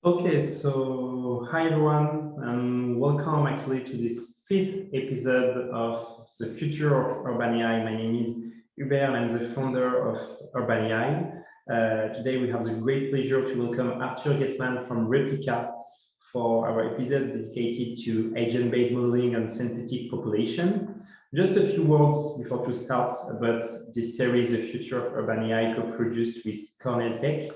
Okay, so hi everyone, and welcome actually to this fifth episode of the future of Urban AI. My name is Hubert, and I'm the founder of Urban AI. Today we have the great pleasure to welcome Arthur Getman from Replica for our episode dedicated to agent-based modeling and synthetic population. Just a few words before to start about this series, The Future of Urban AI, co-produced with Cornell Tech.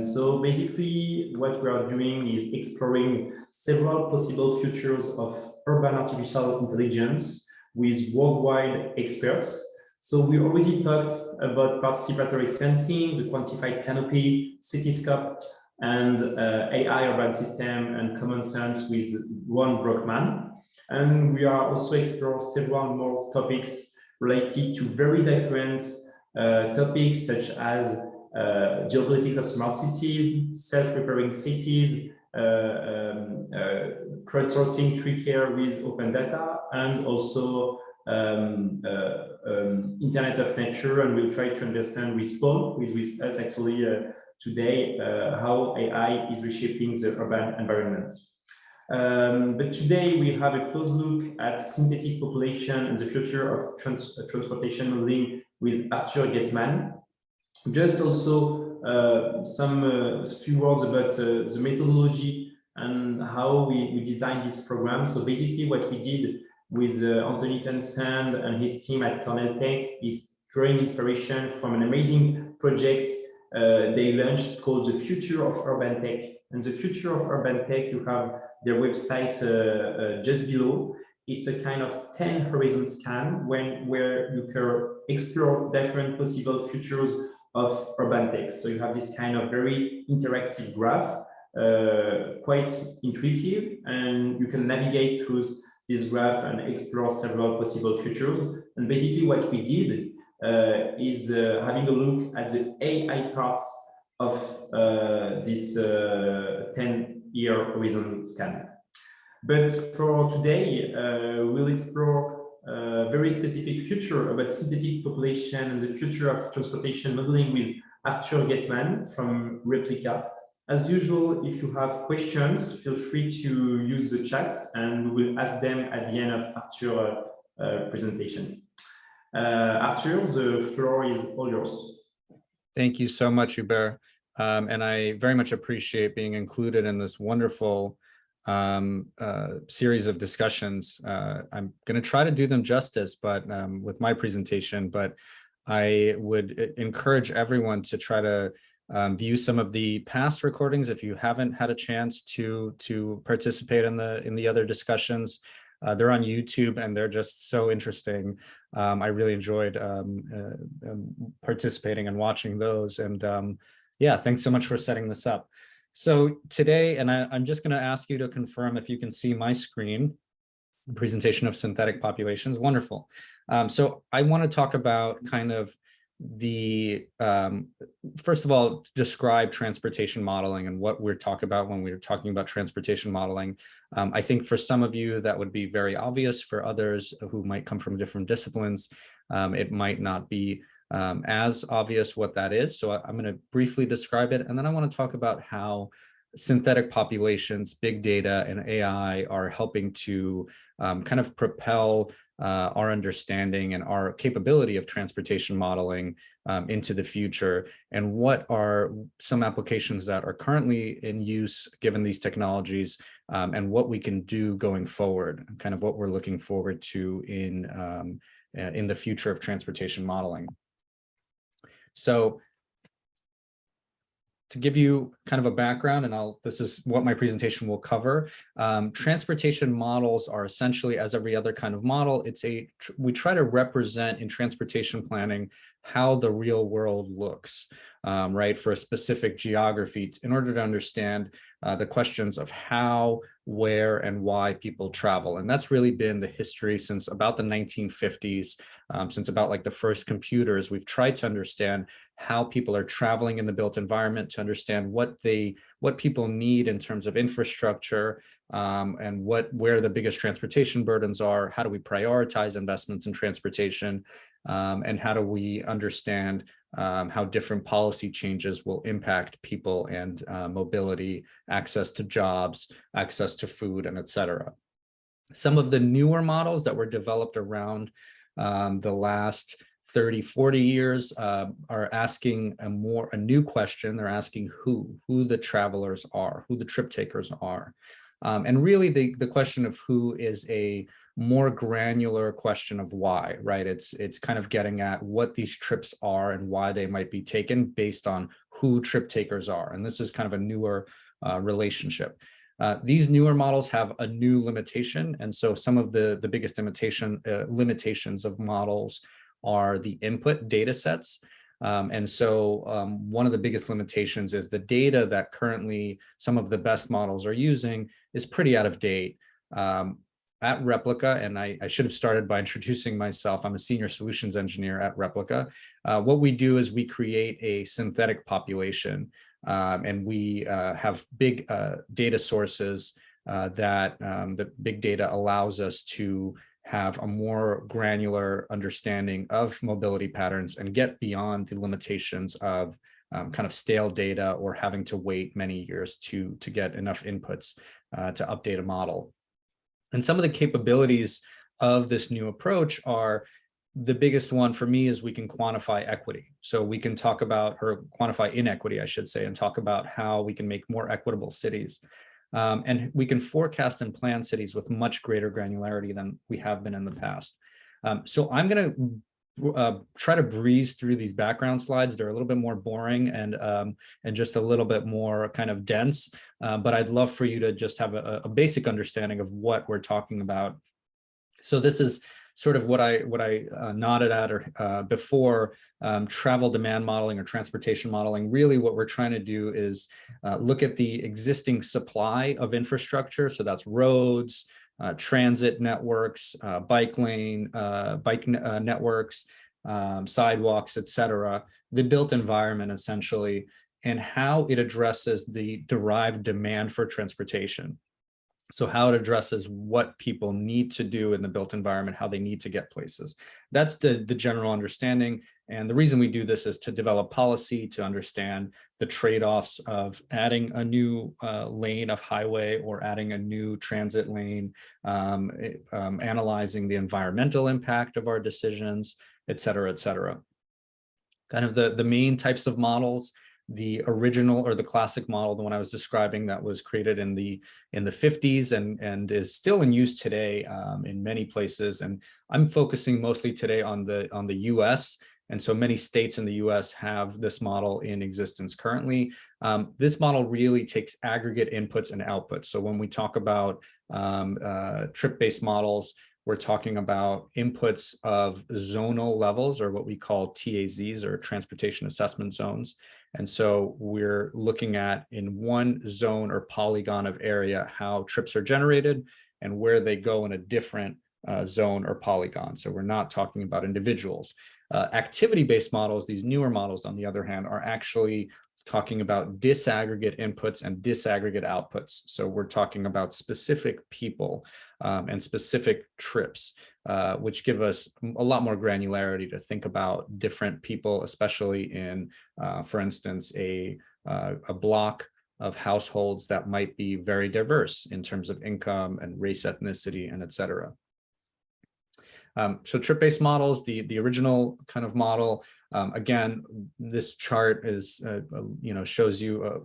So basically what we are doing is exploring several possible futures of urban artificial intelligence with worldwide experts. So we already talked about participatory sensing, the quantified canopy, Cityscope, and AI urban system and common sense with Ron Brockman. And we are also exploring several more topics related to very different topics such as geopolitics of smart cities, self-repairing cities, crowdsourcing tree care with open data, and also Internet of Nature. And we'll try to understand with Paul, who is with us actually today, how AI is reshaping the urban environment. But today we have a close look at synthetic population and the future of transportation modeling with Arthur Getman. Just also some few words about the methodology and how we designed this program. So basically what we did with Anthony Townsend and his team at Cornell Tech is drawing inspiration from an amazing project they launched called The Future of Urban Tech. And The Future of Urban Tech, you have their website just below. It's a kind of 10 horizon scan where you can explore different possible futures of urban tech. So you have this kind of very interactive graph, quite intuitive, and you can navigate through this graph and explore several possible futures. And basically what we did is having a look at the AI parts of this 10-year horizon scan. But for today, we'll explore a very specific future about synthetic population and the future of transportation modeling with Arthur Getman from Replica. As usual, if you have questions, feel free to use the chats and we will ask them at the end of Arthur's presentation. Arthur, the floor is all yours. Thank you so much, Hubert. And I very much appreciate being included in this wonderful series of discussions. I'm going to try to do them justice, but with my presentation, but I would encourage everyone to try to view some of the past recordings if you haven't had a chance to participate in the other discussions. They're on YouTube and they're just so interesting. I really enjoyed participating and watching those. And yeah, thanks so much for setting this up. So today, and I'm just going to ask you to confirm if you can see my screen, presentation of synthetic populations. Wonderful. So I want to talk about kind of the, first of all, describe transportation modeling and what we're talking about when we're talking about transportation modeling. I think for some of you that would be very obvious. For others who might come from different disciplines, it might not be as obvious what that is. So I'm going to briefly describe it. And then I want to talk about how synthetic populations, big data, and AI are helping to kind of propel our understanding and our capability of transportation modeling into the future, and what are some applications that are currently in use given these technologies, and what we can do going forward, kind of what we're looking forward to in the future of transportation modeling. So to give you kind of a background, and this is what my presentation will cover. Transportation models are essentially, as every other kind of model, we try to represent in transportation planning how the real world looks, right, for a specific geography in order to understand the questions of how, where, and why people travel. And that's really been the history since about the 1950s, since about like the first computers. We've tried to understand how people are traveling in the built environment, to understand what people need in terms of infrastructure, and where the biggest transportation burdens are. How do we prioritize investments in transportation? and how do we understand how different policy changes will impact people and mobility, access to jobs, access to food, and et cetera. Some of the newer models that were developed around the last 30, 40 years are asking a new question. They're asking who the travelers are, who the trip takers are. And really the question of who is a more granular question of why, right? It's kind of getting at what these trips are and why they might be taken based on who trip takers are. And this is kind of a newer relationship. These newer models have a new limitation. And so some of the biggest limitations of models are the input data sets. And so one of the biggest limitations is the data that currently some of the best models are using is pretty out of date. At Replica, and I should have started by introducing myself. I'm a senior solutions engineer at Replica. What we do is we create a synthetic population, and we have big data sources that the big data allows us to have a more granular understanding of mobility patterns and get beyond the limitations of kind of stale data or having to wait many years to get enough inputs to update a model. And some of the capabilities of this new approach are, the biggest one for me is we can quantify equity. So we can talk about, or quantify inequity, I should say, and talk about how we can make more equitable cities. And we can forecast and plan cities with much greater granularity than we have been in the past. So I'm going to try to breeze through these background slides. They're a little bit more boring and just a little bit more kind of dense, but I'd love for you to just have a basic understanding of what we're talking about. So this is sort of what I nodded at or before, travel demand modeling or transportation modeling. Really what we're trying to do is look at the existing supply of infrastructure. So that's roads, transit networks, bike networks, sidewalks, et cetera, the built environment essentially, and how it addresses the derived demand for transportation. So how it addresses what people need to do in the built environment, how they need to get places. That's the general understanding. And the reason we do this is to develop policy, to understand the trade-offs of adding a new lane of highway or adding a new transit lane, analyzing the environmental impact of our decisions, et cetera, et cetera. Kind of the main types of models. The original or the classic model, the one I was describing that was created in the 50s and is still in use today in many places. And I'm focusing mostly today on the US. And so many states in the US have this model in existence currently. This model really takes aggregate inputs and outputs. So when we talk about trip-based models, we're talking about inputs of zonal levels, or what we call TAZs, or transportation assessment zones. And so we're looking at, in one zone or polygon of area, how trips are generated and where they go in a different zone or polygon. So we're not talking about individuals. Activity-based models, these newer models, on the other hand, are actually talking about disaggregate inputs and disaggregate outputs. So we're talking about specific people and specific trips, which give us a lot more granularity to think about different people, especially in, for instance, a block of households that might be very diverse in terms of income and race, ethnicity, and et cetera. So trip-based models, the original kind of model, again, this chart is, shows you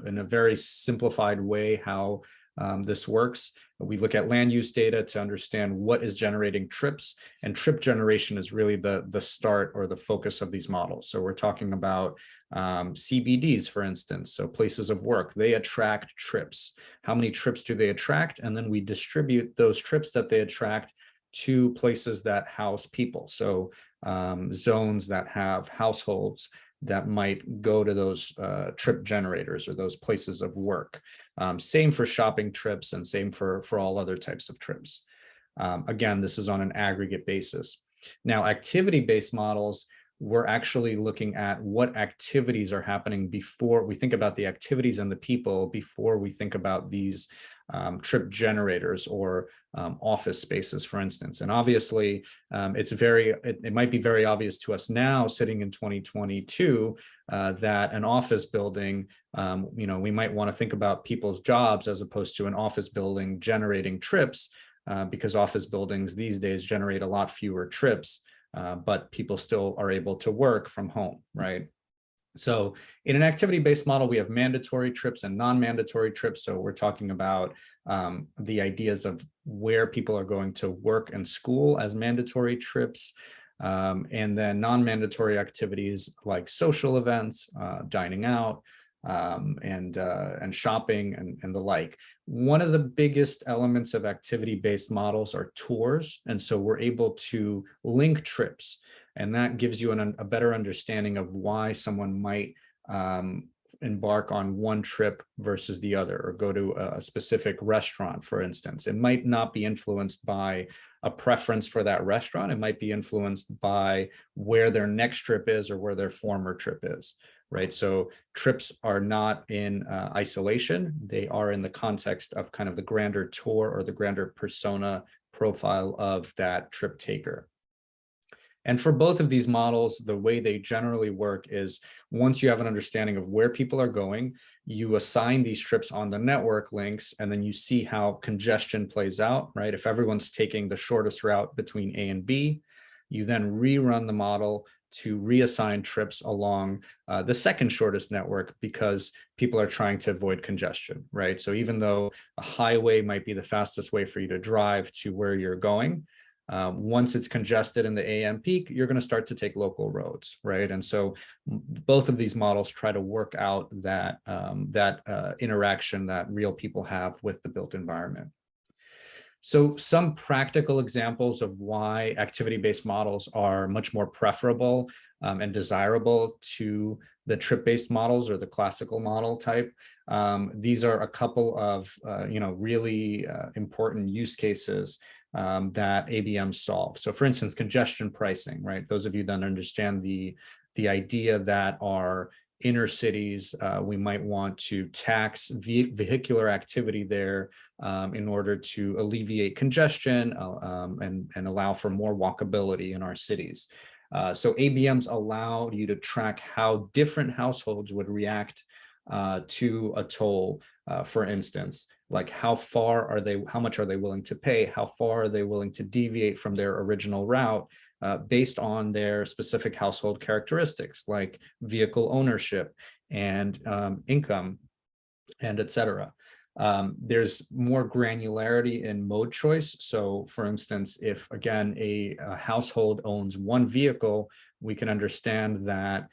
in a very simplified way how this works. We look at land use data to understand what is generating trips, and trip generation is really the start or the focus of these models. So we're talking about CBDs, for instance, so places of work. They attract trips. How many trips do they attract? And then we distribute those trips that they attract to places that house people. So zones that have households that might go to those trip generators or those places of work. Same for shopping trips, and same for all other types of trips. Again, this is on an aggregate basis. Now, activity-based models we're actually looking at what activities are happening before we think about the activities and the people, before we think about these trip generators or office spaces, for instance. And obviously, it might be very obvious to us now, sitting in 2022, that an office building, we might want to think about people's jobs as opposed to an office building generating trips, because office buildings these days generate a lot fewer trips, but people still are able to work from home, right? So in an activity-based model, we have mandatory trips and non-mandatory trips. So we're talking about the ideas of where people are going to work and school as mandatory trips, and then non-mandatory activities like social events, dining out, and shopping and the like. One of the biggest elements of activity-based models are tours. And so we're able to link trips. And that gives you a better understanding of why someone might embark on one trip versus the other, or go to a specific restaurant, for instance. It might not be influenced by a preference for that restaurant. It might be influenced by where their next trip is or where their former trip is, right? So trips are not in isolation. They are in the context of kind of the grander tour or the grander persona profile of that trip taker. And for both of these models, the way they generally work is, once you have an understanding of where people are going, you assign these trips on the network links, and then you see how congestion plays out, right? If everyone's taking the shortest route between A and B, you then rerun the model to reassign trips along the second shortest network, because people are trying to avoid congestion, right? So even though a highway might be the fastest way for you to drive to where you're going, once it's congested in the AM peak, you're going to start to take local roads, right? And so both of these models try to work out that interaction that real people have with the built environment. So some practical examples of why activity-based models are much more preferable and desirable to the trip-based models or the classical model type. These are a couple of really important use cases that ABMs solve. So for instance, congestion pricing, right? Those of you that understand the idea that our inner cities, we might want to tax vehicular activity there in order to alleviate congestion and allow for more walkability in our cities. So ABMs allow you to track how different households would react to a toll, for instance, like how much are they willing to pay? How far are they willing to deviate from their original route based on their specific household characteristics, like vehicle ownership and income, and et cetera. There's more granularity in mode choice. So for instance, if again, a household owns one vehicle, we can understand that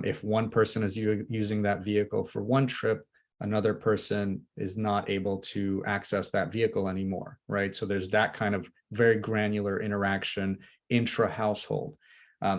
if one person is using that vehicle for one trip, another person is not able to access that vehicle anymore, right? So there's that kind of very granular interaction intra-household.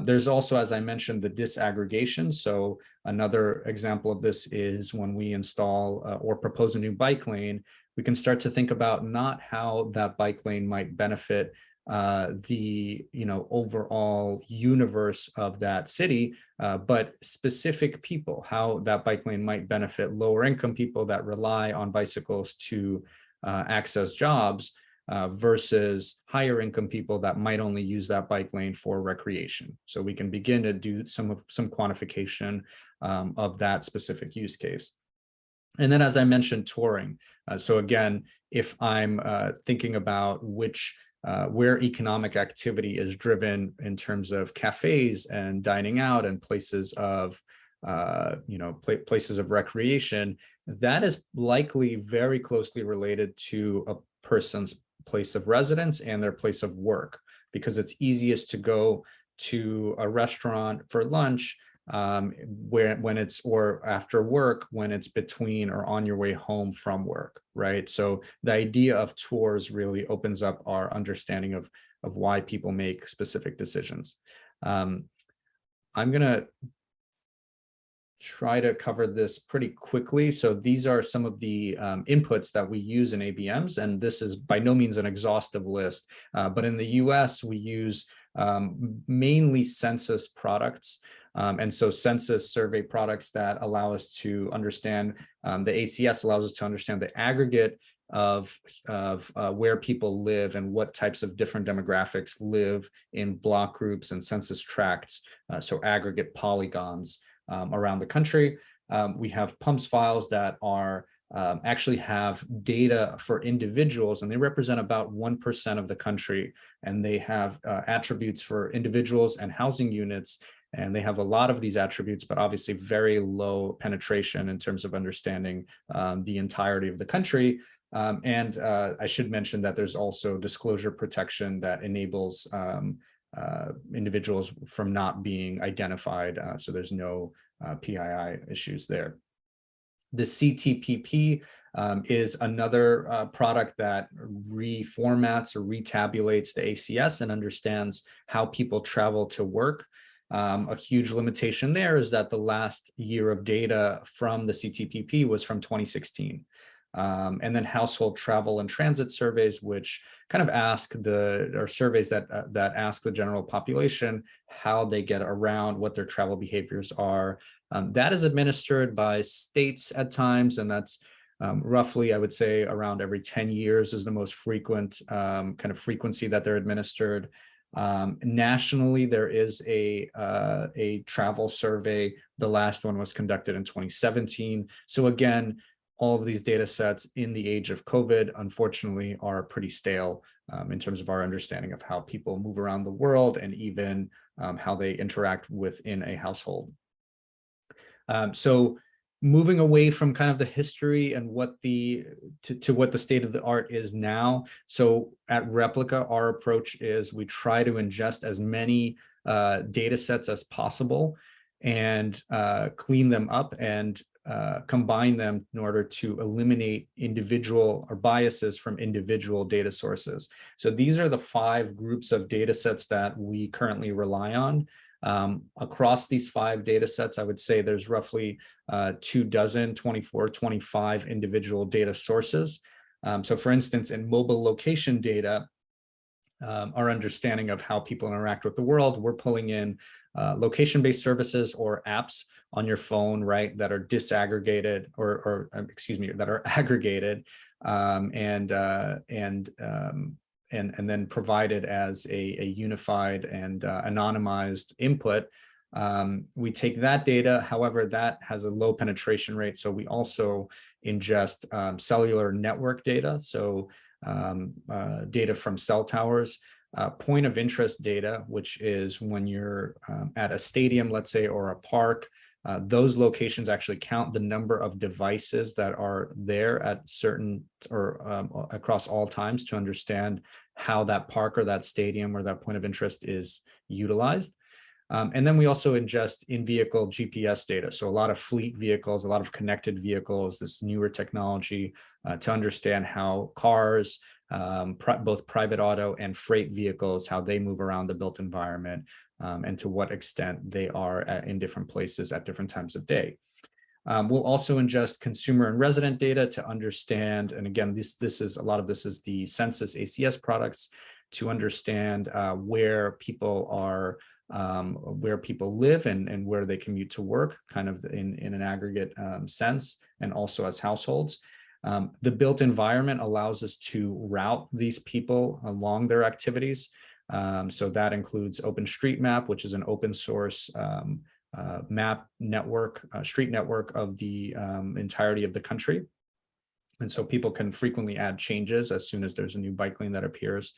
There's also, as I mentioned, the disaggregation. So another example of this is when we install or propose a new bike lane, we can start to think about not how that bike lane might benefit the overall universe of that city, but specific people, how that bike lane might benefit lower income people that rely on bicycles to access jobs versus higher income people that might only use that bike lane for recreation. So we can begin to do some quantification of that specific use case. And then, as I mentioned, touring. So again, if I'm thinking about where economic activity is driven in terms of cafes and dining out and places of places of recreation, that is likely very closely related to a person's place of residence and their place of work, because it's easiest to go to a restaurant for lunch or after work when it's between or on your way home from work, right? So the idea of tours really opens up our understanding of why people make specific decisions. I'm gonna try to cover this pretty quickly. So these are some of the inputs that we use in ABMs, and this is by no means an exhaustive list, but in the US we use mainly census products. And so census survey products that allow us to understand, the ACS allows us to understand the aggregate of where people live and what types of different demographics live in block groups and census tracts, so aggregate polygons around the country. We have PUMS files that are actually have data for individuals, and they represent about 1% of the country, and they have attributes for individuals and housing units. And they have a lot of these attributes, but obviously very low penetration in terms of understanding the entirety of the country. And I should mention that there's also disclosure protection that enables individuals from not being identified. So there's no PII issues there. The CTPP is another product that reformats or retabulates the ACS and understands how people travel to work. A huge limitation there is that the last year of data from the CTPP was from 2016. And then household travel and transit surveys, which kind of ask surveys that ask the general population how they get around, what their travel behaviors are. That is administered by states at times, and that's roughly, I would say, around every 10 years is the most frequent kind of frequency that they're administered. Nationally, there is a travel survey. The last one was conducted in 2017. So again, all of these data sets in the age of COVID, unfortunately, are pretty stale in terms of our understanding of how people move around the world and even how they interact within a household. So moving away from kind of the history and what to what the state of the art is now. So at Replica, our approach is we try to ingest as many data sets as possible and clean them up and combine them in order to eliminate individual or biases from individual data sources. So these are the 5 groups of data sets that we currently rely on. Across these 5 data sets, I would say there's roughly 24, 25 individual data sources. So for instance, in mobile location data, our understanding of how people interact with the world, we're pulling in location-based services or apps on your phone, right, that are disaggregated or excuse me, that are aggregated and then provided as a unified and anonymized input. We take that data, however, that has a low penetration rate. So we also ingest cellular network data, so data from cell towers, point of interest data, which is when you're at a stadium, let's say, or a park. Those locations actually count the number of devices that are there at certain or across all times to understand how that park or that stadium or that point of interest is utilized. And then we also ingest in-vehicle GPS data. So a lot of fleet vehicles, a lot of connected vehicles, this newer technology to understand how cars, both private auto and freight vehicles, how they move around the built environment, and to what extent they are in different places at different times of day. We'll also ingest consumer and resident data to understand, and again, this is a lot of this is the census ACS products, to understand where people are, where people live and where they commute to work, kind of in an aggregate sense, and also as households. The built environment allows us to route these people along their activities. So that includes OpenStreetMap, which is an open source map network, street network of the entirety of the country. And so people can frequently add changes as soon as there's a new bike lane that appears.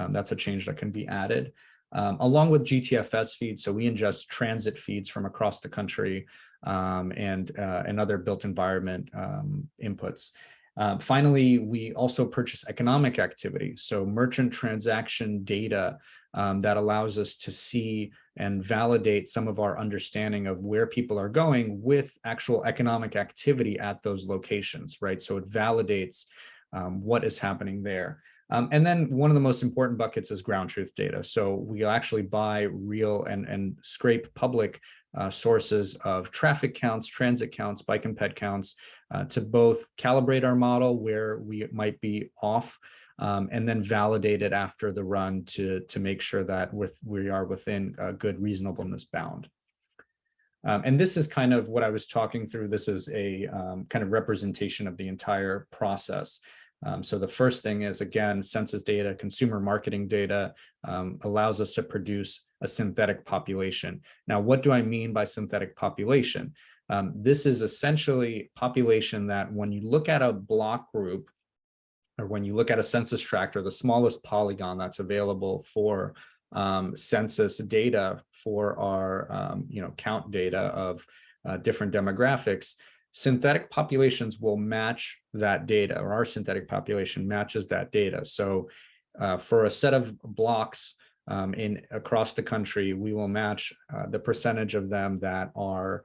That's a change that can be added. Along with GTFS feeds, so we ingest transit feeds from across the country and other built environment inputs. Finally, we also purchase economic activity, so merchant transaction data that allows us to see and validate some of our understanding of where people are going with actual economic activity at those locations, right? So it validates what is happening there. And then one of the most important buckets is ground truth data. So we actually buy real and scrape public sources of traffic counts, transit counts, bike and ped counts to both calibrate our model where we might be off and then validate it after the run to make sure that we are within a good reasonableness bound. And this is kind of what I was talking through. This is a kind of representation of the entire process. So the first thing is, again, census data, consumer marketing data allows us to produce a synthetic population. Now, what do I mean by synthetic population? This is essentially population that when you look at a block group, or when you look at a census tract, or the smallest polygon that's available for census data for our count data of different demographics, synthetic populations will match that data, or our synthetic population matches that data. So for a set of blocks across the country, we will match the percentage of them that are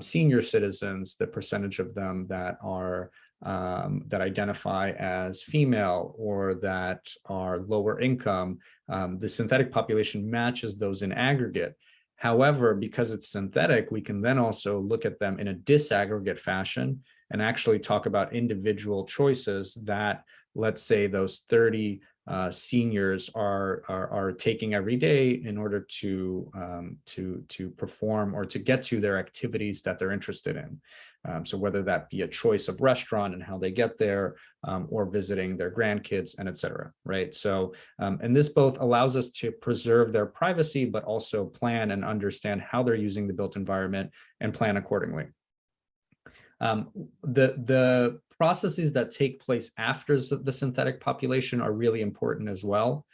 senior citizens, the percentage of them that are that identify as female or that are lower income. The synthetic population matches those in aggregate. However, because it's synthetic, we can then also look at them in a disaggregate fashion and actually talk about individual choices that, let's say, those 30 seniors are taking every day in order to perform or to get to their activities that they're interested in. So whether that be a choice of restaurant and how they get there, or visiting their grandkids, and et cetera, right? So, and this both allows us to preserve their privacy, but also plan and understand how they're using the built environment and plan accordingly. The processes that take place after the synthetic population are really important as well.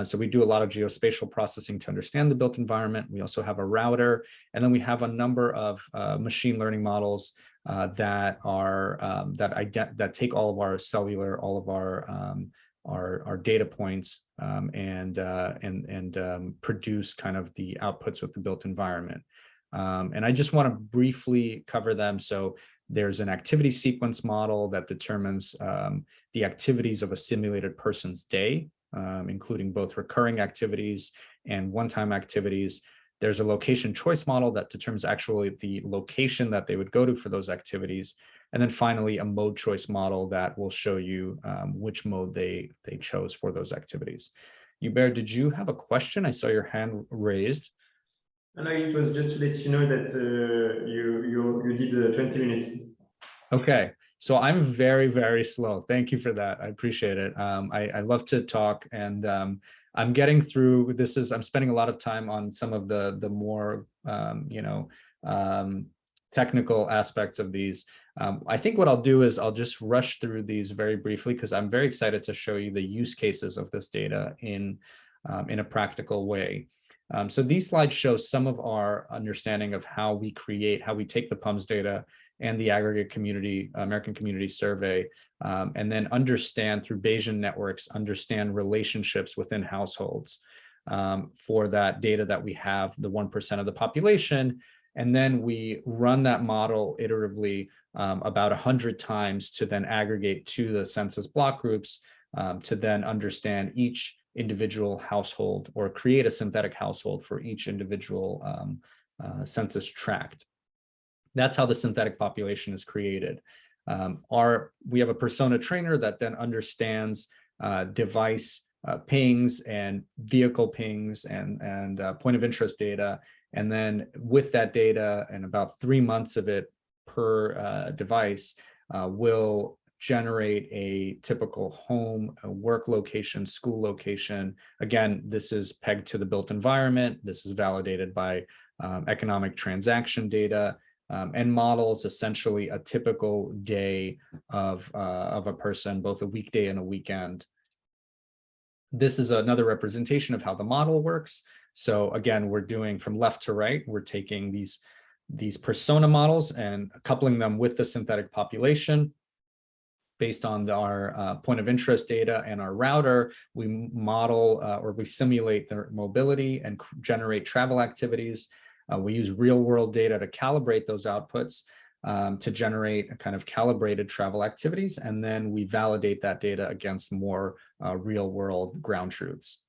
So we do a lot of geospatial processing to understand the built environment. We also have a router, and then we have a number of machine learning models that take all of our cellular, all of our data points, and produce kind of the outputs with the built environment. And I just want to briefly cover them. So there's an activity sequence model that determines the activities of a simulated person's day, including both recurring activities and one-time activities. There's a location choice model that determines actually the location that they would go to for those activities. And then finally, a mode choice model that will show you which mode they chose for those activities. Hubert, did you have a question? I saw your hand raised. No, it was just to let you know that you did 20 minutes. Okay, so I'm very, very slow. Thank you for that. I appreciate it. I love to talk, and I'm getting through. I'm spending a lot of time on some of the more technical aspects of these. I think what I'll do is I'll just rush through these very briefly because I'm very excited to show you the use cases of this data in a practical way. So these slides show some of our understanding of how we take the PUMS data and the aggregate American Community Survey, and then understand through Bayesian networks, understand relationships within households for that data that we have, the 1% of the population. And then we run that model iteratively about 100 times to then aggregate to the census block groups to then understand each individual household or create a synthetic household for each individual census tract. That's how the synthetic population is created. We have a persona trainer that then understands device pings and vehicle pings and point of interest data. And then with that data and about 3 months of it per device will generate a typical home, a work location, school location. Again, this is pegged to the built environment. This is validated by economic transaction data and models essentially a typical day of a person, both a weekday and a weekend. This is another representation of how the model works. So again, we're doing from left to right, we're taking these persona models and coupling them with the synthetic population. Based on our point of interest data and our router, we model or we simulate their mobility and generate travel activities. We use real world data to calibrate those outputs to generate a kind of calibrated travel activities. And then we validate that data against more real world ground truths.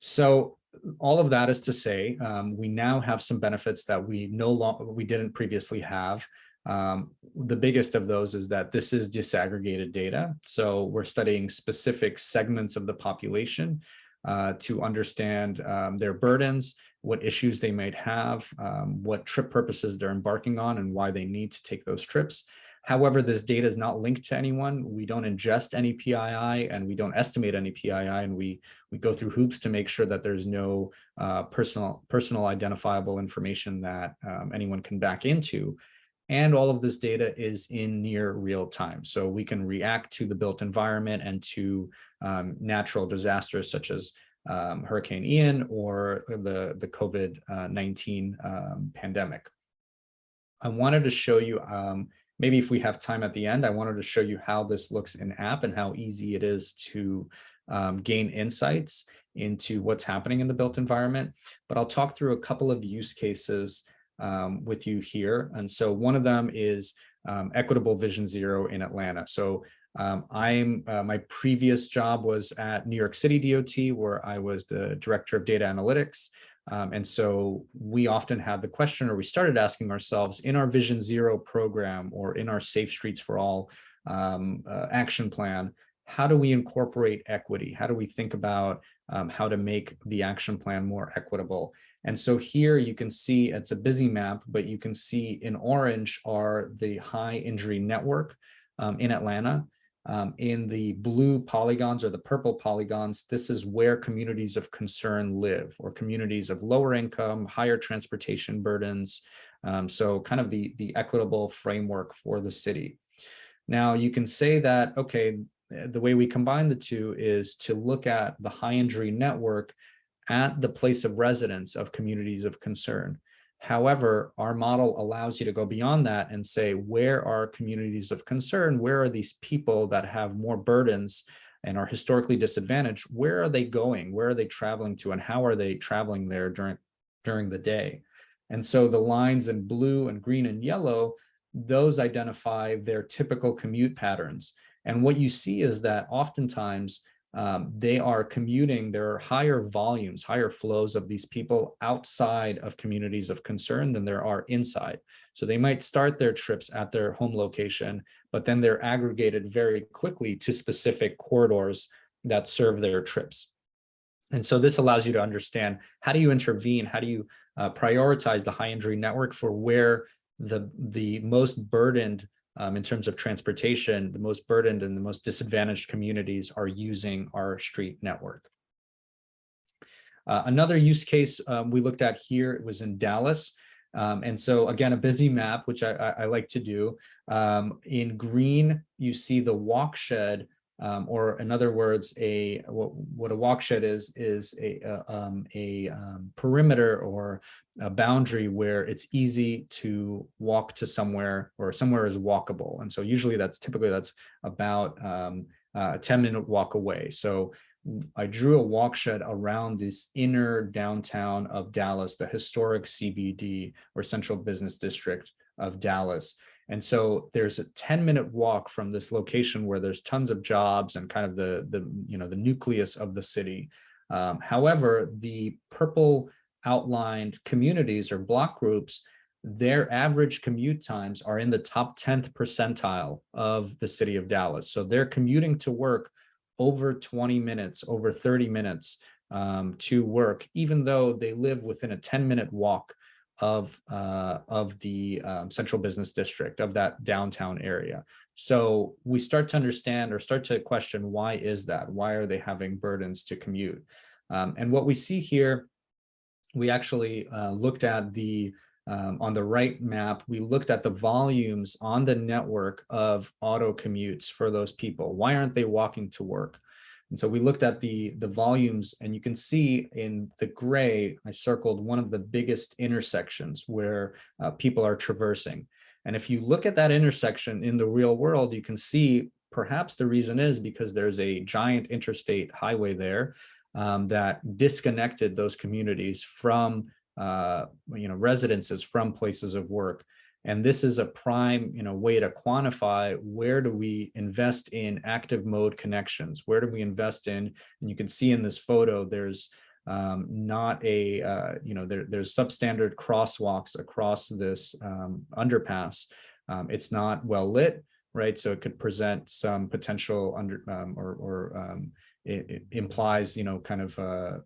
So all of that is to say, we now have some benefits that we didn't previously have. The biggest of those is that this is disaggregated data. So we're studying specific segments of the population to understand their burdens, what issues they might have, what trip purposes they're embarking on, and why they need to take those trips. However, this data is not linked to anyone. We don't ingest any PII, and we don't estimate any PII, and we go through hoops to make sure that there's no personal identifiable information that anyone can back into. And all of this data is in near real time. So we can react to the built environment and to natural disasters such as Hurricane Ian or the COVID-19 pandemic. I wanted to show you, maybe if we have time at the end, I wanted to show you how this looks in app and how easy it is to gain insights into what's happening in the built environment. But I'll talk through a couple of use cases with you here. And so one of them is Equitable Vision Zero in Atlanta. So my previous job was at New York City DOT, where I was the director of data analytics. And so we often had the question, or we started asking ourselves, in our Vision Zero program or in our Safe Streets for All action plan, how do we incorporate equity? How do we think about how to make the action plan more equitable? And so here you can see, it's a busy map, but you can see in orange are the high injury network in Atlanta. In the blue polygons or the purple polygons, this is where communities of concern live, or communities of lower income, higher transportation burdens. So kind of the equitable framework for the city. Now you can say that, okay, the way we combine the two is to look at the high injury network at the place of residence of communities of concern. However, our model allows you to go beyond that and say, where are communities of concern? Where are these people that have more burdens and are historically disadvantaged? Where are they going? Where are they traveling to? And how are they traveling there during the day? And so the lines in blue and green and yellow, those identify their typical commute patterns. And what you see is that oftentimes they are commuting, there are higher volumes, higher flows of these people outside of communities of concern than there are inside. So they might start their trips at their home location, but then they're aggregated very quickly to specific corridors that serve their trips. And so this allows you to understand, how do you intervene? How do you prioritize the high injury network for where the most burdened in terms of transportation, the most burdened and the most disadvantaged communities are using our street network. Another use case we looked at here, it was in Dallas. And so again, a busy map, which I like to do. In green, you see the walk shed, or in other words, what a walk shed is a perimeter or a boundary where it's easy to walk to somewhere, or somewhere is walkable. And so usually that's about a 10-minute walk away. So I drew a walk shed around this inner downtown of Dallas, the historic CBD, or Central Business District of Dallas. And so there's a 10-minute walk from this location where there's tons of jobs and kind of the nucleus of the city. However, the purple outlined communities or block groups, their average commute times are in the top 10th percentile of the city of Dallas. So they're commuting to work over 20 minutes, over 30 minutes to work, even though they live within a 10-minute walk of the Central Business District, of that downtown area. So we start to understand, or start to question, why is that? Why are they having burdens to commute? And what we see here, we actually looked at on the right map, we looked at the volumes on the network of auto commutes for those people. Why aren't they walking to work? And so we looked at the volumes, and you can see in the gray, I circled one of the biggest intersections where people are traversing. And if you look at that intersection in the real world, you can see perhaps the reason is because there's a giant interstate highway there that disconnected those communities from residences, from places of work. And this is a prime way to quantify, where do we invest in active mode connections? Where do we invest in? And you can see in this photo, there's not a, there's substandard crosswalks across this underpass. It's not well lit, right? So it could present some potential it implies, kind of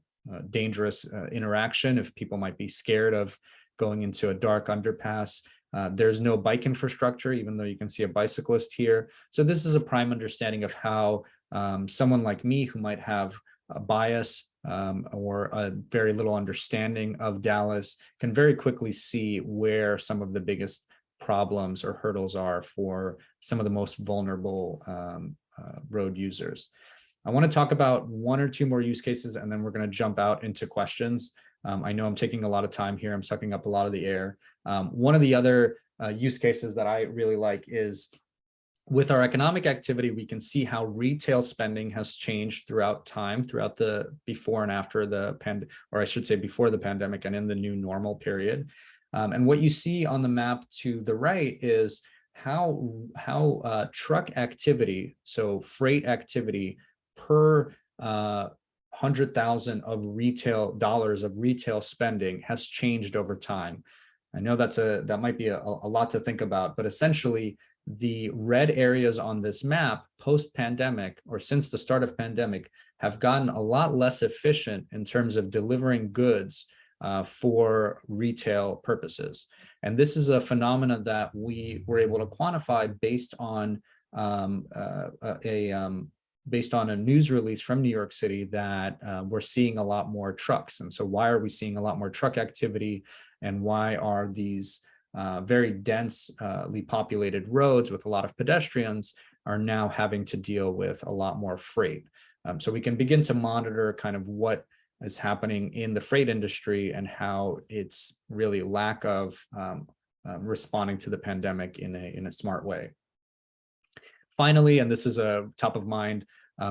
dangerous interaction if people might be scared of going into a dark underpass. There's no bike infrastructure, even though you can see a bicyclist here. So this is a prime understanding of how someone like me who might have a bias or a very little understanding of Dallas can very quickly see where some of the biggest problems or hurdles are for some of the most vulnerable road users. I want to talk about one or two more use cases, and then we're going to jump out into questions. I know I'm taking a lot of time here. I'm sucking up a lot of the air. One of the other use cases that I really like is with our economic activity, we can see how retail spending has changed throughout time, throughout the before and after the or I should say before the pandemic and in the new normal period. And what you see on the map to the right is how truck activity, so freight activity per 100,000 of retail dollars of retail spending has changed over time. I know that might be a lot to think about, but essentially the red areas on this map post-pandemic or since the start of pandemic have gotten a lot less efficient in terms of delivering goods for retail purposes. And this is a phenomenon that we were able to quantify based on based on a news release from New York City that we're seeing a lot more trucks. And so why are we seeing a lot more truck activity, and why are these very densely populated roads with a lot of pedestrians are now having to deal with a lot more freight? So we can begin to monitor kind of what is happening in the freight industry and how it's really lack of responding to the pandemic in a smart way. Finally, and this is a top of mind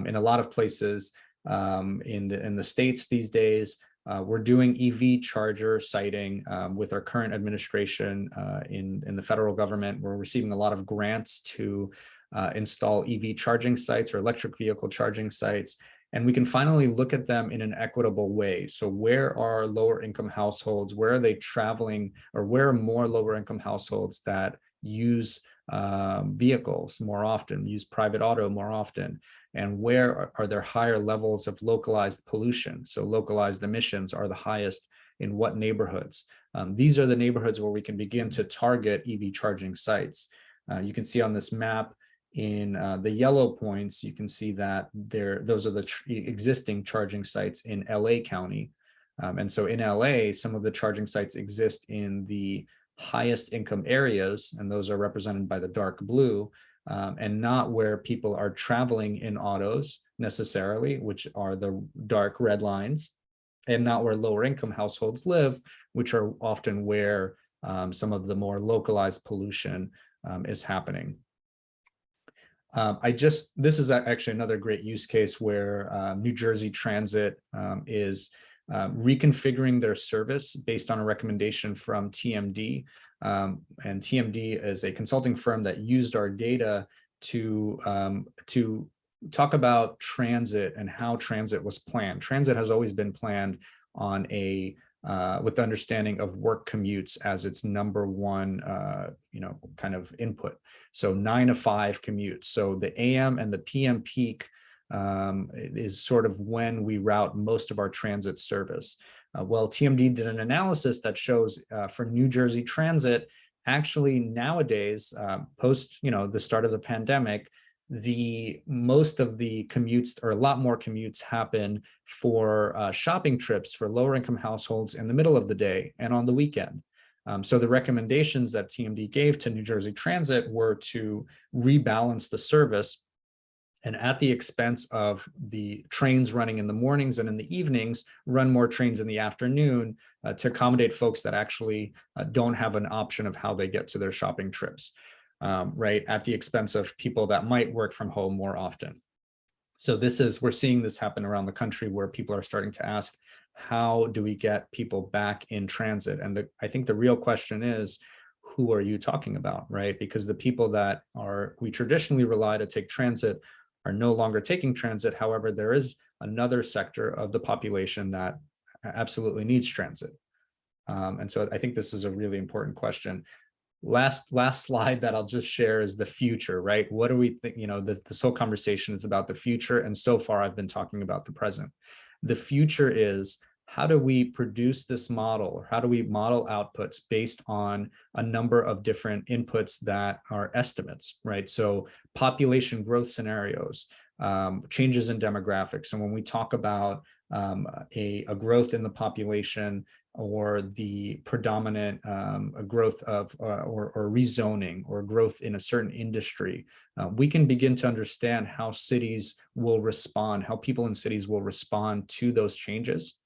in a lot of places in the States these days, we're doing EV charger siting with our current administration in the federal government. We're receiving a lot of grants to install EV charging sites or electric vehicle charging sites. And we can finally look at them in an equitable way. So where are lower income households? Where are they traveling? Or where are more lower income households that use vehicles more often, use private auto more often? And where are there higher levels of localized pollution? So localized emissions are the highest in what neighborhoods? These are the neighborhoods where we can begin to target EV charging sites. You can see on this map in the yellow points, you can see that those are the existing charging sites in LA County. And so in LA, some of the charging sites exist in the highest income areas, and those are represented by the dark blue, and not where people are traveling in autos necessarily, which are the dark red lines, and not where lower income households live, which are often where some of the more localized pollution is happening. This is actually another great use case where New Jersey Transit is reconfiguring their service based on a recommendation from TMD. And TMD is a consulting firm that used our data to talk about transit and how transit was planned. Transit has always been planned on with the understanding of work commutes as its number one, kind of input. So 9 to 5 commutes. So the AM and the PM peak is sort of when we route most of our transit service. Well, TMD did an analysis that shows for New Jersey Transit, actually nowadays, post the start of the pandemic, most of the commutes, or a lot more commutes, happen for shopping trips for lower income households in the middle of the day and on the weekend. So the recommendations that TMD gave to New Jersey Transit were to rebalance the service, and at the expense of the trains running in the mornings and in the evenings, run more trains in the afternoon to accommodate folks that actually don't have an option of how they get to their shopping trips, right? At the expense of people that might work from home more often. So we're seeing this happen around the country, where people are starting to ask, how do we get people back in transit? And I think the real question is, who are you talking about, right? Because the people that we traditionally rely to take transit are no longer taking transit. However, there is another sector of the population that absolutely needs transit. And so I think this is a really important question. last slide that I'll just share is the future, right? What do we think? This whole conversation is about the future, and so far I've been talking about the present. The future is, how do we produce this model, or how do we model outputs based on a number of different inputs that are estimates, right? So population growth scenarios, changes in demographics. And when we talk about a growth in the population, or the predominant growth of or rezoning, or growth in a certain industry, we can begin to understand how cities will respond, how people in cities will respond to those changes,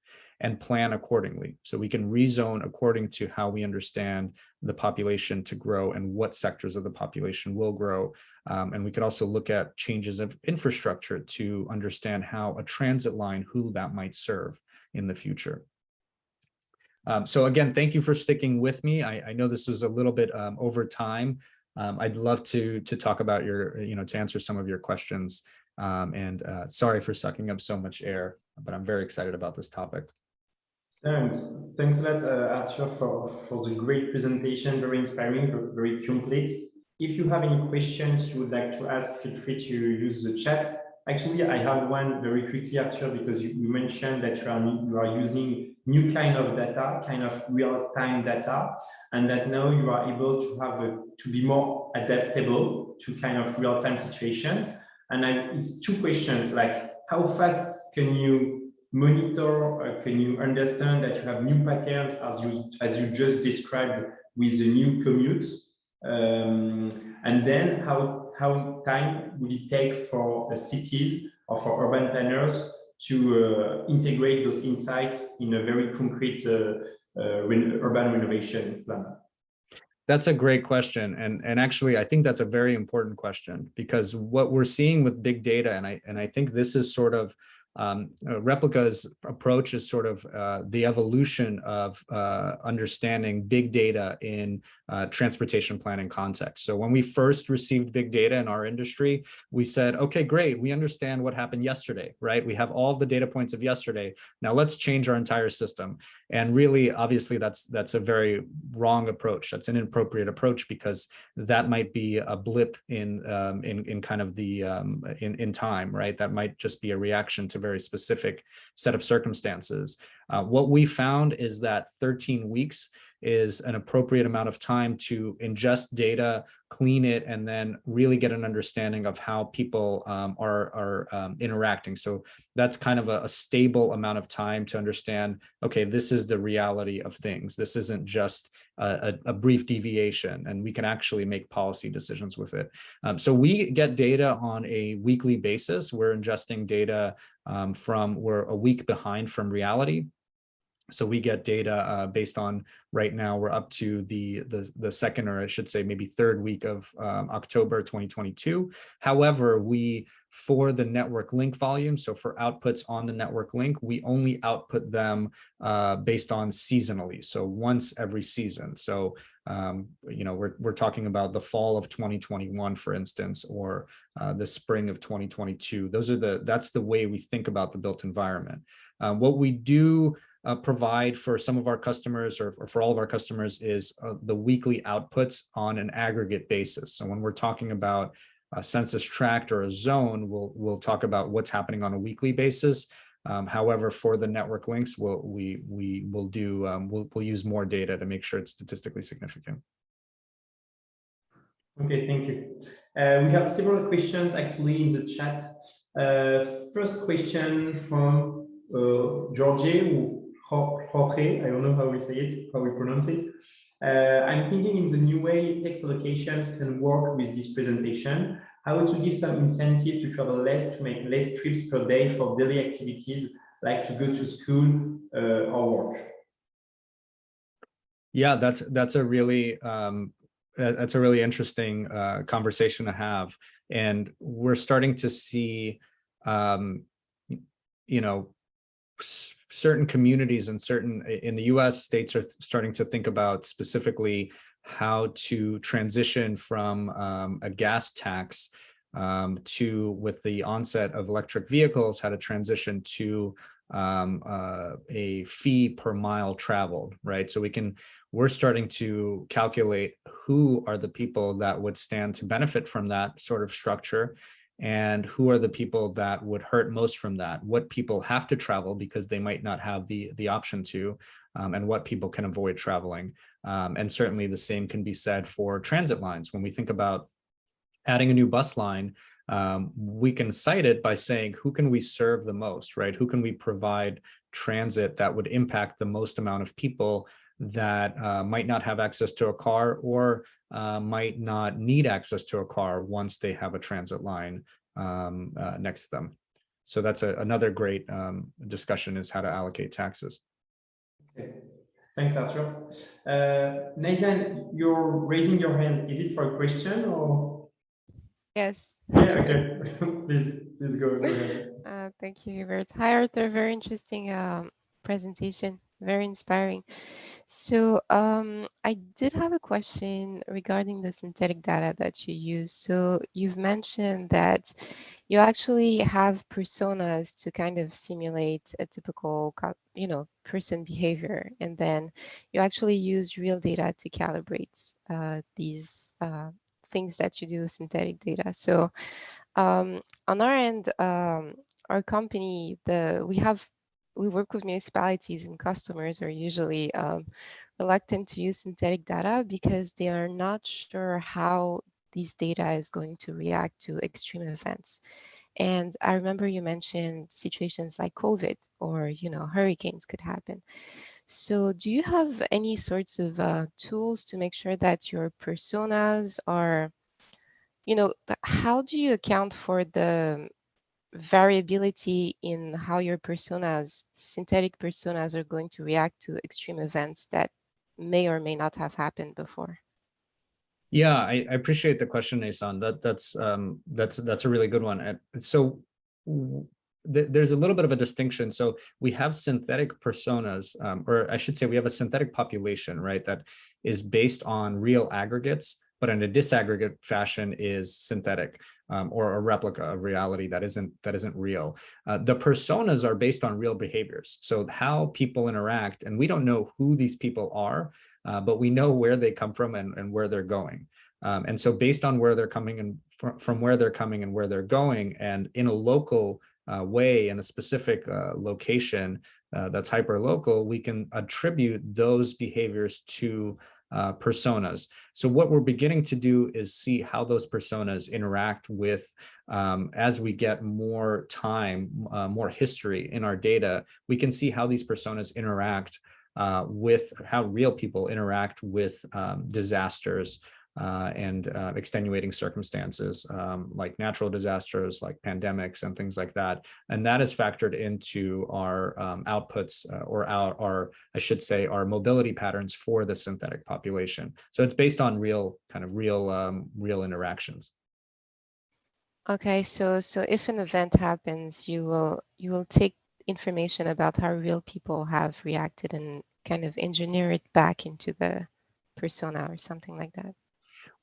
and plan accordingly. So we can rezone according to how we understand the population to grow and what sectors of the population will grow. And we could also look at changes of infrastructure to understand how a transit line, who that might serve in the future. So again, thank you for sticking with me. I know this was a little bit over time. I'd love to talk about to answer some of your questions. And sorry for sucking up so much air, but I'm very excited about this topic. Thanks a lot, Arthur, for the great presentation, very inspiring, very complete. If you have any questions you would like to ask, feel free to use the chat. Actually, I have one very quickly, Arthur, because you mentioned that you are using new kind of data, kind of real-time data, and that now you are able to have to be more adaptable to kind of real-time situations. And it's two questions, like how fast can you monitor, can you understand that you have new patterns as you just described with the new commute? And then how time would it take for cities or for urban planners to integrate those insights in a very concrete urban renovation plan? That's a great question. And actually, I think that's a very important question, because what we're seeing with big data, and I think this is sort of Replica's approach is sort of the evolution of understanding big data in transportation planning context. So when we first received big data in our industry, we said, okay, great, we understand what happened yesterday, right? We have all of the data points of yesterday. Now let's change our entire system. And really, obviously, that's a very wrong approach. That's an inappropriate approach, because that might be a blip in kind of the in time, right? That might just be a reaction to very specific set of circumstances. What we found is that 13 weeks is an appropriate amount of time to ingest data, clean it, and then really get an understanding of how people are interacting. So that's kind of a stable amount of time to understand, okay, this is the reality of things. This isn't just a brief deviation, and we can actually make policy decisions with it. So we get data on a weekly basis. We're ingesting data we're a week behind from reality. So we get data based on, right now we're up to the second, or I should say maybe third week of October 2022. However, for the network link volume, so for outputs on the network link, we only output them based on seasonally, so once every season. So we're talking about the fall of 2021, for instance, or the spring of 2022. That's the way we think about the built environment. What we do provide for some of our customers, or for all of our customers, is the weekly outputs on an aggregate basis. So when we're talking about a census tract or a zone, we'll talk about what's happening on a weekly basis. However, for the network links, we'll use more data to make sure it's statistically significant. Okay, thank you. We have several questions actually in the chat. First question from Jorge, I don't know how we say it, how we pronounce it. I'm thinking in the new way text allocations can work with this presentation, how to give some incentive to travel less, to make less trips per day for daily activities, like to go to school or work. Yeah, that's a really interesting conversation to have. And we're starting to see, certain communities and in the US, states are starting to think about specifically how to transition from a gas tax to, with the onset of electric vehicles, how to transition to a fee per mile traveled, right? So we can we're starting to calculate who are the people that would stand to benefit from that sort of structure, and who are the people that would hurt most from that. What people have to travel because they might not have the option to, and what people can avoid traveling. And certainly the same can be said for transit lines. When we think about adding a new bus line, we can cite it by saying, who can we serve the most, right? Who can we provide transit that would impact the most amount of people that might not have access to a car, or might not need access to a car once they have a transit line next to them. So that's another great discussion, is how to allocate taxes. Okay. Thanks, Arthur. Nathan, you're raising your hand. Is it for a question or? Yes. Yeah, okay. Please go ahead. Thank you, Hubert. Hi, Arthur. Very interesting presentation. Very inspiring. So I did have a question regarding the synthetic data that you use. So you've mentioned that you actually have personas to kind of simulate a typical, person behavior, and then you actually use real data to calibrate these things that you do with synthetic data. So on our end, our company, we work with municipalities, and customers are usually reluctant to use synthetic data because they are not sure how these data is going to react to extreme events. And I remember you mentioned situations like COVID, or hurricanes could happen. So do you have any sorts of tools to make sure that your personas are, how do you account for the variability in how your personas, synthetic personas, are going to react to extreme events that may or may not have happened before? Yeah, I appreciate the question, Nason. That's a really good one. And so there's a little bit of a distinction. So we have synthetic personas, or I should say we have a synthetic population, right, that is based on real aggregates, but in a disaggregate fashion is synthetic, or a replica of reality that isn't real. The personas are based on real behaviors. So how people interact, and we don't know who these people are, but we know where they come from and where they're going. And so based on where they're coming and from where they're coming and where they're going, and in a local way, in a specific location that's hyper-local, we can attribute those behaviors to personas. So what we're beginning to do is see how those personas interact with, as we get more time, more history in our data, we can see how these personas interact with how real people interact with disasters and extenuating circumstances, like natural disasters, like pandemics and things like that. And that is factored into our outputs, or our, I should say, our mobility patterns for the synthetic population. So it's based on real interactions. Okay, so if an event happens, you will take information about how real people have reacted and kind of engineer it back into the persona or something like that.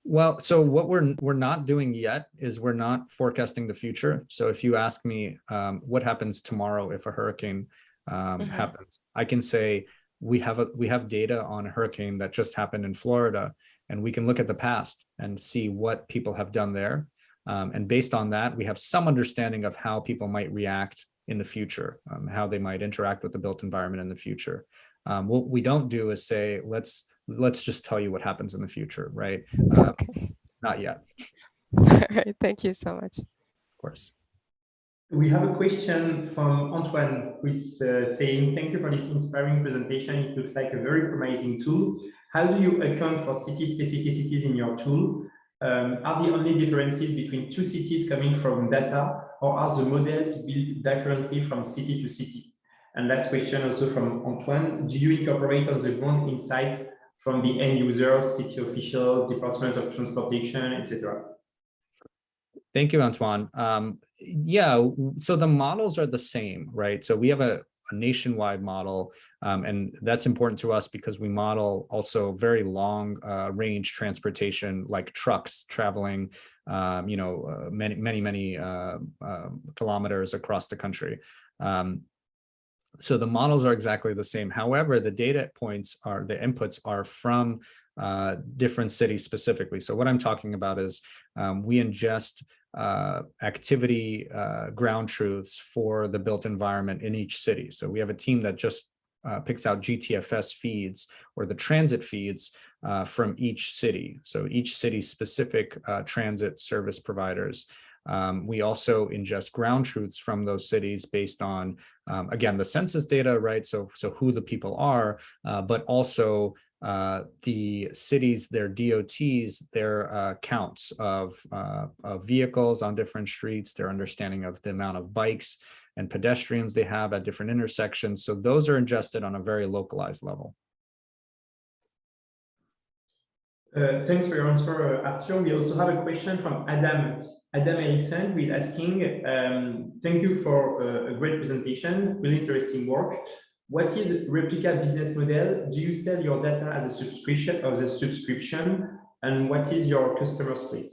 Well, so what we're not doing yet is we're not forecasting the future. So if you ask me what happens tomorrow if a hurricane happens, I can say we have data on a hurricane that just happened in Florida, and we can look at the past and see what people have done there. And based on that, we have some understanding of how people might react in the future, how they might interact with the built environment in the future. What we don't do is say, let's just tell you what happens in the future, right? Okay. Not yet. All right, thank you so much. Of course. We have a question from Antoine, who is saying, thank you for this inspiring presentation. It looks like a very promising tool. How do you account for city specificities in your tool? Are the only differences between two cities coming from data, or are the models built differently from city to city? And last question also from Antoine, do you incorporate on the ground insights from the end users, city officials, Department of Transportation, etc.? Thank you, Antoine. Yeah, so the models are the same, right? So we have a nationwide model, and that's important to us because we model also very long range transportation, like trucks traveling, many kilometers across the country. So the models are exactly the same. However, the data points are, the inputs are from different cities specifically. So what I'm talking about is we ingest activity ground truths for the built environment in each city. So we have a team that just picks out GTFS feeds or the transit feeds from each city. So each city's specific transit service providers. We also ingest ground truths from those cities based on, again, the census data, right? So who the people are, but also the cities, their DOTs, their counts of vehicles on different streets, their understanding of the amount of bikes and pedestrians they have at different intersections. So those are ingested on a very localized level. Thanks for your answer, Arthur. We also have a question from Adam Eriksson, who is asking, thank you for a great presentation, really interesting work. What is Replica business model? Do you sell your data as a subscription, and what is your customer split?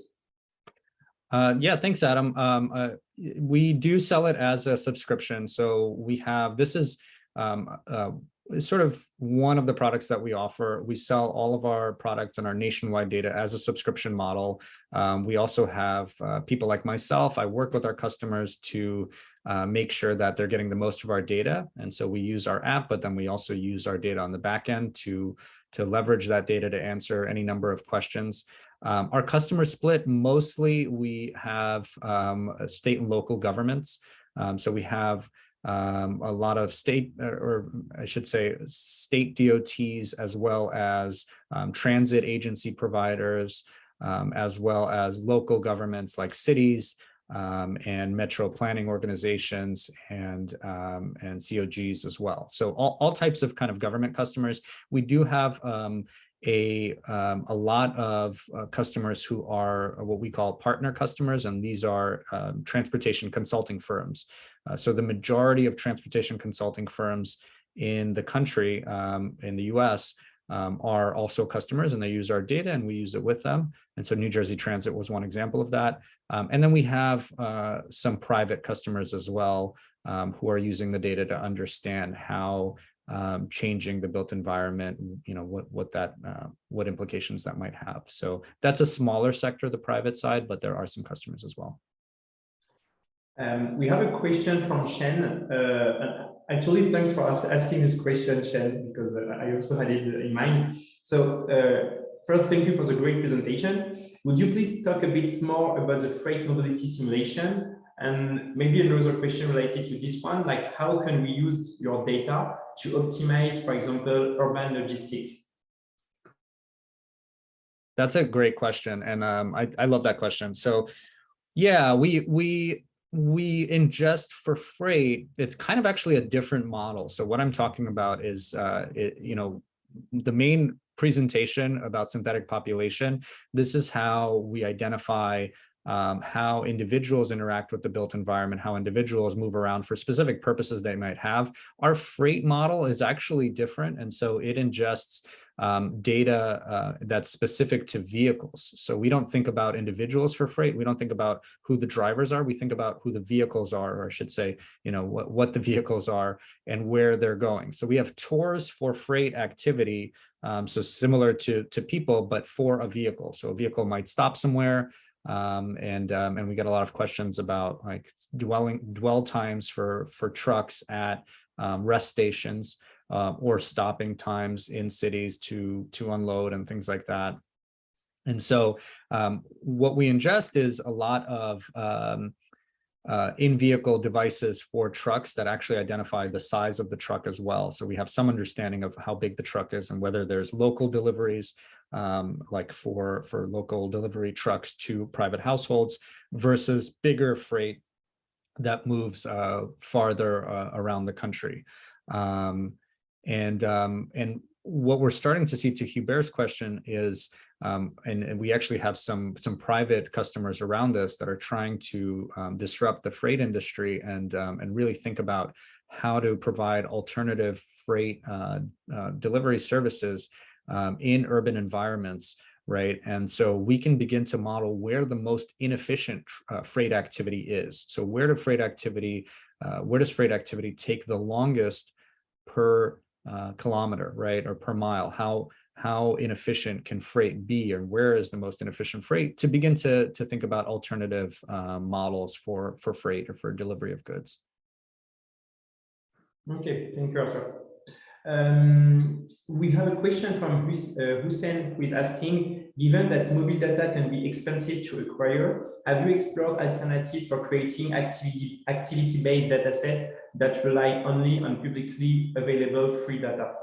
Yeah, thanks, Adam. We do sell it as a subscription. So we have, this is sort of one of the products that we offer. We sell all of our products and our nationwide data as a subscription model. We also have people like myself. I work with our customers to make sure that they're getting the most of our data. And so we use our app, but then we also use our data on the back end to leverage that data to answer any number of questions. Our customer split, mostly we have state and local governments. So we have a lot of state, or I should say state DOTs, as well as transit agency providers, as well as local governments like cities and metro planning organizations and COGs as well. So all types of kind of government customers. We do have a lot of customers who are what we call partner customers, and these are transportation consulting firms. So the majority of transportation consulting firms in the country, in the US, are also customers, and they use our data and we use it with them. And so New Jersey Transit was one example of that. And then we have some private customers as well, who are using the data to understand how changing the built environment, what implications that might have. So that's a smaller sector, the private side, but there are some customers as well. We have a question from Shen. Actually, thanks for asking this question, Shen, because I also had it in mind. So first, thank you for the great presentation. Would you please talk a bit more about the freight mobility simulation? And maybe another question related to this one, like how can we use your data to optimize, for example, urban logistics? That's a great question. And I love that question. So yeah, we ingest for freight. It's kind of actually a different model. So what I'm talking about is, the main presentation about synthetic population. This is how we identify how individuals interact with the built environment, how individuals move around for specific purposes they might have. Our freight model is actually different. And so it ingests data that's specific to vehicles. So we don't think about individuals for freight. We don't think about who the drivers are. We think about who the vehicles are, or I should say, what the vehicles are and where they're going. So we have tours for freight activity. So similar to people, but for a vehicle. So a vehicle might stop somewhere. And we get a lot of questions about like dwell times for trucks at rest stations, or stopping times in cities to unload and things like that. And so what we ingest is a lot of in-vehicle devices for trucks that actually identify the size of the truck as well. So we have some understanding of how big the truck is and whether there's local deliveries, like for local delivery trucks to private households versus bigger freight that moves farther around the country. And what we're starting to see, to Hubert's question, is and we actually have some private customers around this that are trying to disrupt the freight industry and really think about how to provide alternative freight delivery services in urban environments, right? And so we can begin to model where the most inefficient freight activity is. So where does freight activity take the longest per kilometer, right, or per mile. How inefficient can freight be, or where is the most inefficient freight, to begin to think about alternative models for freight or for delivery of goods. Okay, thank you, Arthur. We have a question from Hussein, who is asking, given that mobile data can be expensive to acquire, have you explored alternatives for creating activity-based data sets that rely only on publicly available free data?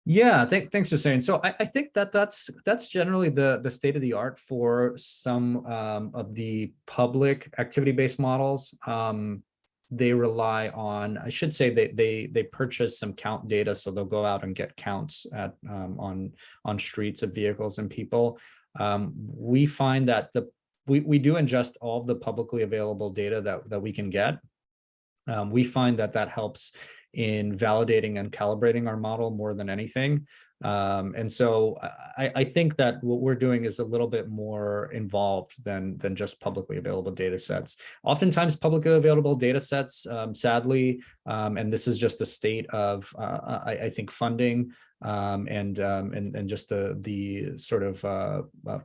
Yeah, thanks for saying. So I think that's generally the state of the art for some of the public activity-based models. They rely on, I should say, they purchase some count data, so they'll go out and get counts at on streets of vehicles and people. We find that we do ingest all of the publicly available data that we can get. We find that helps in validating and calibrating our model more than anything. And so I think that what we're doing is a little bit more involved than just publicly available data sets. Oftentimes publicly available data sets, sadly, and this is just the state of, I think, funding and just the sort of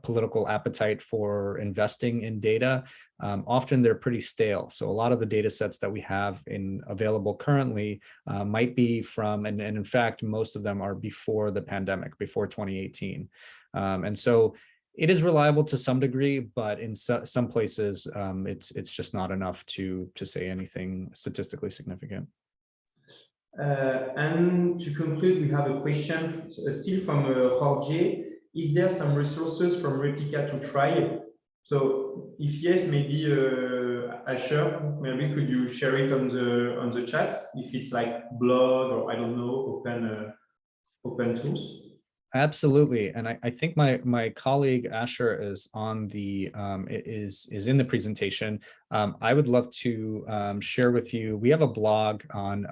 political appetite for investing in data. Often they're pretty stale. So a lot of the data sets that we have available currently might be from, and in fact, most of them are before the pandemic, before 2018. And so it is reliable to some degree, but in some places, it's just not enough to say anything statistically significant. And to conclude, we have a question still from Jorge. Is there some resources from Replica to try? So if yes, maybe Asher, maybe could you share it on the chat, if it's like blog or I don't know, open tools? Absolutely, and I think my colleague Asher is on the is in the presentation. I would love to share with you. We have a blog on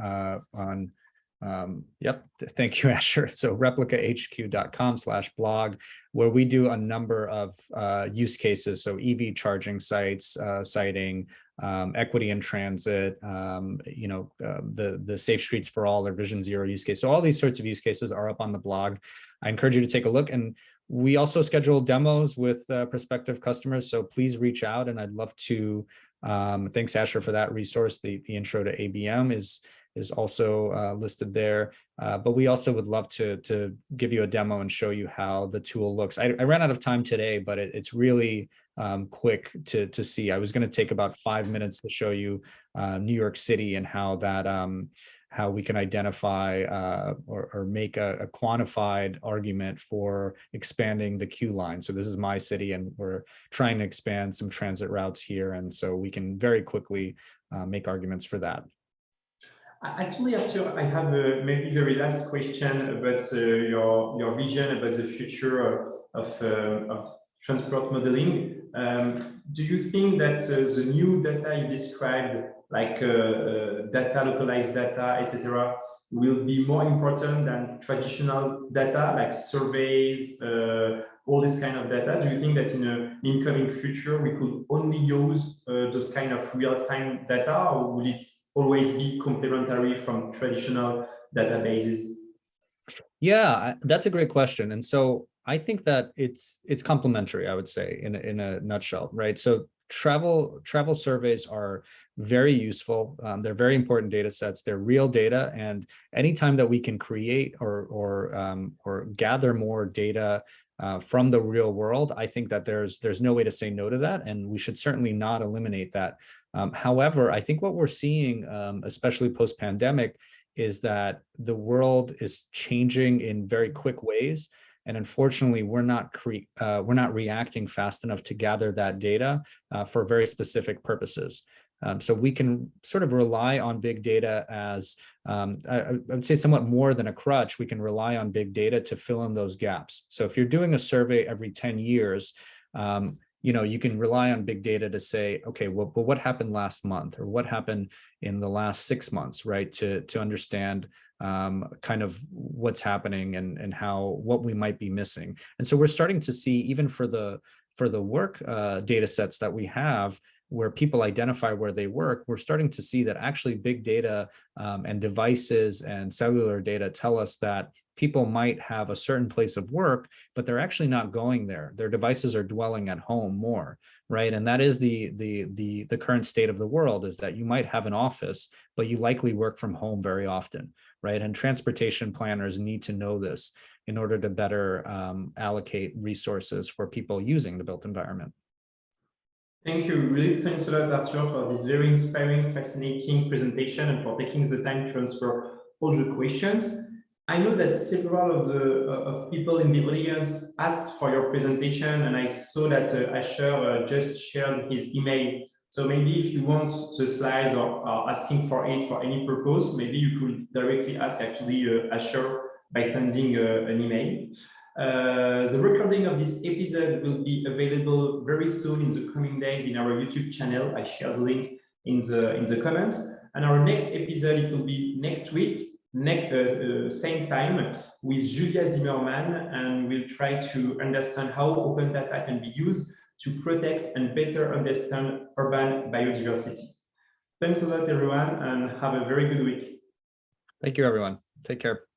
yep, thank you, Asher. So replicahq.com/blog, where we do a number of use cases. So EV charging sites, citing equity in transit, the Safe Streets for All or Vision Zero use case. So all these sorts of use cases are up on the blog. I encourage you to take a look. And we also schedule demos with prospective customers. So please reach out, and I'd love to, thanks Asher for that resource. The intro to ABM is also listed there. But we also would love to give you a demo and show you how the tool looks. I ran out of time today, but it's really quick to see. I was going to take about 5 minutes to show you New York City and how that how we can identify or make a quantified argument for expanding the Q line. So this is my city, and we're trying to expand some transit routes here, and so we can very quickly make arguments for that. Actually, Arthur, I have a maybe very last question about your vision about the future of transport modeling. Do you think that the new data you described, like data, localized data, etc., will be more important than traditional data, like surveys, all this kind of data? Do you think that in an incoming future, we could only use those kind of real-time data, or will it always be complementary from traditional databases? Yeah, that's a great question. And so I think that it's complementary, I would say, in a nutshell, right? So travel surveys are very useful. They're very important data sets. They're real data, and anytime that we can create or gather more data from the real world, I think that there's no way to say no to that, and we should certainly not eliminate that. However, I think what we're seeing, especially post-pandemic, is that the world is changing in very quick ways. And unfortunately, we're not reacting fast enough to gather that data for very specific purposes. So we can sort of rely on big data as, I would say, somewhat more than a crutch. We can rely on big data to fill in those gaps. So if you're doing a survey every 10 years, you can rely on big data to say, okay, well, but what happened last month, or what happened in the last 6 months, right? To understand kind of what's happening and what we might be missing. And so we're starting to see, even for the work data sets that we have, where people identify where they work, we're starting to see that actually big data and devices and cellular data tell us that people might have a certain place of work, but they're actually not going there. Their devices are dwelling at home more, right? And that is the current state of the world, is that you might have an office, but you likely work from home very often, right? And transportation planners need to know this in order to better allocate resources for people using the built environment. Thank you. Really, thanks a lot, Arthur, for this very inspiring, fascinating presentation and for taking the time to answer all the questions. I know that several of the people in the audience asked for your presentation, and I saw that Asher just shared his email. So maybe if you want the slides or are asking for it for any purpose, maybe you could directly ask actually Asher by sending an email. The recording of this episode will be available very soon in the coming days in our YouTube channel. I share the link in the comments. And our next episode, it will be next week, same time, with Julia Zimmerman, and we'll try to understand how open data can be used to protect and better understand urban biodiversity. Thanks a lot, everyone, and have a very good week. Thank you, everyone. Take care.